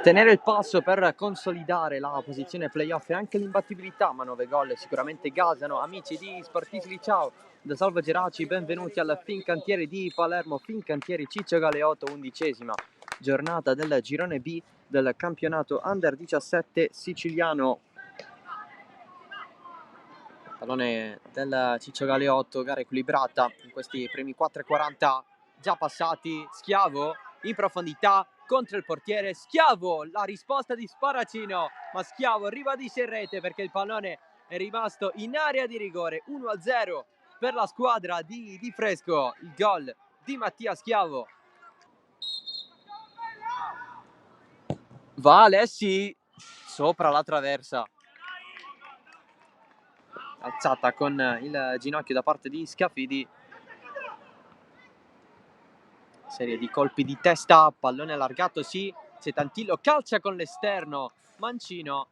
tenere il passo per consolidare la posizione playoff e anche l'imbattibilità, ma 9 gol sicuramente gasano. Amici di Sportifili, ciao! Da Salvo Geraci, benvenuti al Fincantieri di Palermo, Fincantieri Ciccio Galeotto, 11ª giornata del girone B del campionato Under 17 siciliano. Pallone del Ciccio Galeotto, gara equilibrata in questi primi 4,40 già passati. Schiavo in profondità contro il portiere, Schiavo, la risposta di Sparacino, ma Schiavo ribadisce in rete perché il pallone è rimasto in area di rigore. 1-0 per la squadra di Fresco, il gol di Mattia Schiavo. Va Alessi sopra la traversa, alzata con il ginocchio da parte di Scafidi. Serie di colpi di testa, pallone allargato, sì, Cetantillo calcia con l'esterno, Mancino.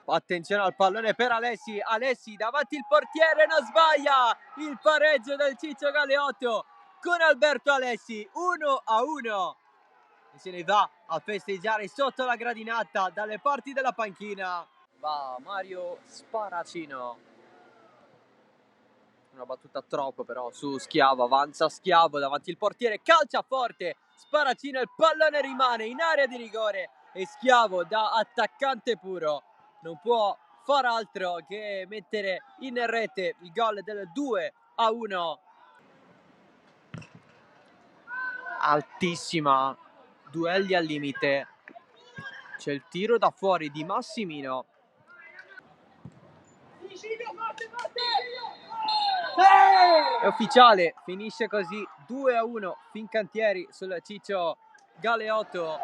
Attenzione al pallone per Alessi, Alessi davanti il portiere, non sbaglia, il pareggio del Ciccio Galeotto con Alberto Alessi, 1-1. E se ne va a festeggiare sotto la gradinata dalle parti della panchina. Va Mario Sparacino. Una battuta troppo però su Schiavo, avanza Schiavo davanti il portiere, calcia forte, Sparacino, il pallone rimane in area di rigore e Schiavo da attaccante puro non può far altro che mettere in rete il gol del 2-1. Altissima, duelli al limite, c'è il tiro da fuori di Massimino. È ufficiale, finisce così 2-1 Fincantieri sul Ciccio Galeotto.